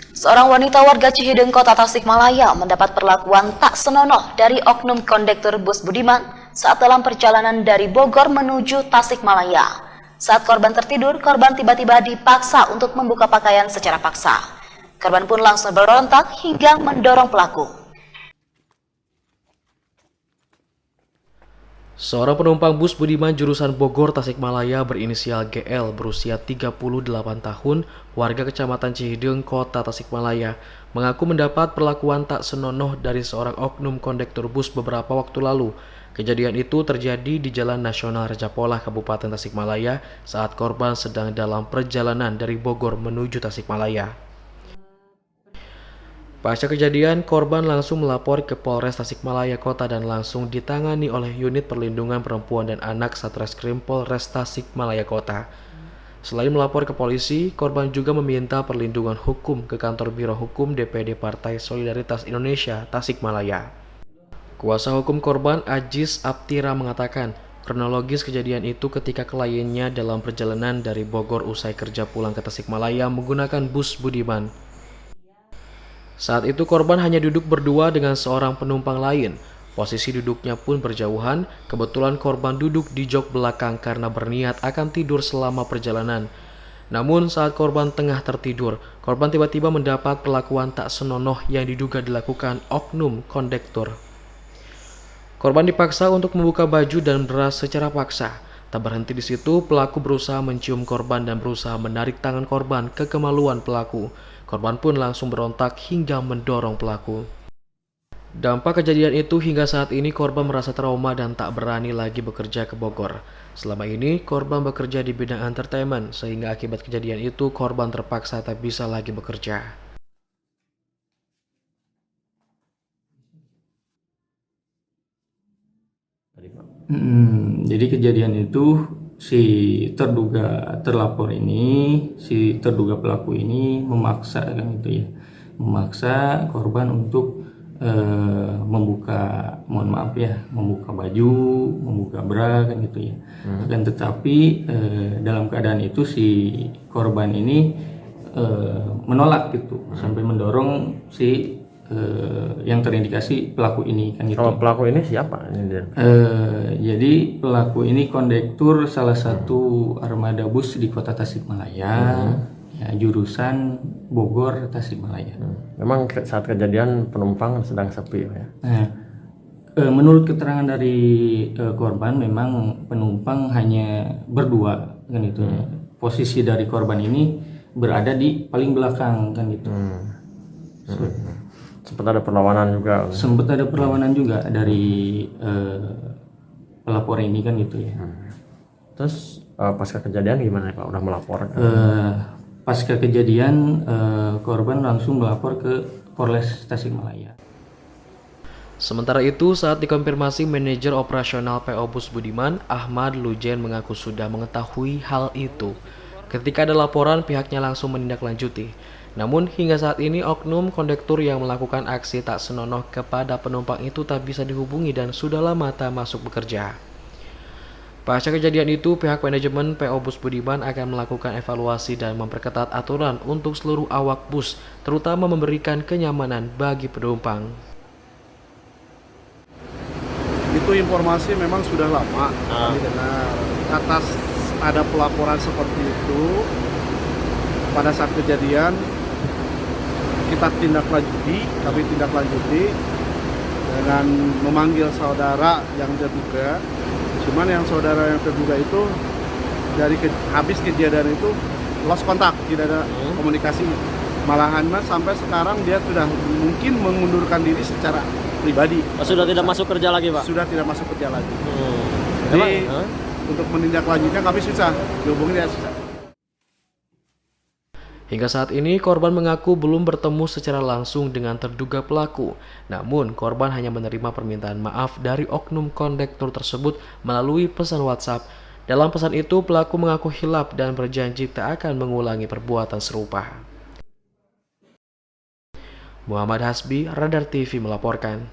Seorang wanita warga Cihideng, Kota Tasikmalaya mendapat perlakuan tak senonoh dari oknum kondektur bus Budiman saat dalam perjalanan dari Bogor menuju Tasikmalaya. Saat korban tertidur, korban tiba-tiba dipaksa untuk membuka pakaian secara paksa. Korban pun langsung berontak hingga mendorong pelaku. Seorang penumpang bus Budiman jurusan Bogor Tasikmalaya berinisial GL berusia 38 tahun, warga Kecamatan Cihideng, Kota Tasikmalaya, mengaku mendapat perlakuan tak senonoh dari seorang oknum kondektur bus beberapa waktu lalu. Kejadian itu terjadi di Jalan Nasional Rajapolah, Kabupaten Tasikmalaya saat korban sedang dalam perjalanan dari Bogor menuju Tasikmalaya. Pasca kejadian, korban langsung melapor ke Polres Tasikmalaya Kota dan langsung ditangani oleh Unit Perlindungan Perempuan dan Anak Satreskrim Polres Tasikmalaya Kota. Selain melapor ke polisi, korban juga meminta perlindungan hukum ke kantor Biro Hukum DPD Partai Solidaritas Indonesia Tasikmalaya. Kuasa hukum korban Ajis Aptira mengatakan, kronologis kejadian itu ketika kliennya dalam perjalanan dari Bogor usai kerja pulang ke Tasikmalaya menggunakan bus Budiman. Saat itu korban hanya duduk berdua dengan seorang penumpang lain. Posisi duduknya pun berjauhan, kebetulan korban duduk di jok belakang karena berniat akan tidur selama perjalanan. Namun saat korban tengah tertidur, korban tiba-tiba mendapat perlakuan tak senonoh yang diduga dilakukan oknum kondektur. Korban dipaksa untuk membuka baju dan beras secara paksa. Tak berhenti di situ, pelaku berusaha mencium korban dan berusaha menarik tangan korban ke kemaluan pelaku. Korban pun langsung berontak hingga mendorong pelaku. Dampak kejadian itu hingga saat ini korban merasa trauma dan tak berani lagi bekerja ke Bogor. Selama ini korban bekerja di bidang entertainment sehingga akibat kejadian itu korban terpaksa tak bisa lagi bekerja. Jadi kejadian itu si terduga pelaku ini memaksa kan itu ya, memaksa korban untuk membuka baju, membuka bra kan gitu ya. Dan tetapi dalam keadaan itu si korban ini menolak gitu, sampai mendorong si yang terindikasi pelaku ini kan gitu. Kalau pelaku ini siapa? Jadi pelaku ini kondektur salah satu armada bus di Kota Tasikmalaya, ya, jurusan Bogor Tasikmalaya. Memang saat kejadian penumpang sedang sepi ya. Nah, menurut keterangan dari korban, memang penumpang hanya berdua kan itu. Posisi dari korban ini berada di paling belakang kan gitu. Sempat ada perlawanan juga. Sempat ada perlawanan juga dari pelapor ini kan gitu ya. Terus pasca kejadian gimana Pak? Udah melapor? Pasca kejadian korban langsung melapor ke Polres Tasikmalaya. Sementara itu, saat dikonfirmasi manajer operasional PO Bus Budiman, Ahmad Lujen mengaku sudah mengetahui hal itu. Ketika ada laporan, pihaknya langsung menindaklanjuti. Namun hingga saat ini oknum kondektur yang melakukan aksi tak senonoh kepada penumpang itu tak bisa dihubungi dan sudah lama tak masuk bekerja. Pasca kejadian itu, pihak manajemen PO Bus Budiman akan melakukan evaluasi dan memperketat aturan untuk seluruh awak bus, terutama memberikan kenyamanan bagi penumpang. Itu informasi memang sudah lama kami dengar. Atas ada pelaporan seperti itu, pada saat kejadian kami tindak lanjuti dengan memanggil saudara yang terduga. Cuman yang saudara yang terduga itu habis kejadian itu lost kontak, tidak ada komunikasi. Malahan sampai sekarang dia sudah mungkin mengundurkan diri secara pribadi. Sudah tidak masuk kerja lagi Pak? Sudah tidak masuk kerja lagi. Jadi untuk menindaklanjutnya kami susah, dihubungi dia susah. Hingga saat ini, korban mengaku belum bertemu secara langsung dengan terduga pelaku. Namun, korban hanya menerima permintaan maaf dari oknum kondektur tersebut melalui pesan WhatsApp. Dalam pesan itu, pelaku mengaku hilaf dan berjanji tak akan mengulangi perbuatan serupa. Muhammad Hasbi, Radar TV melaporkan.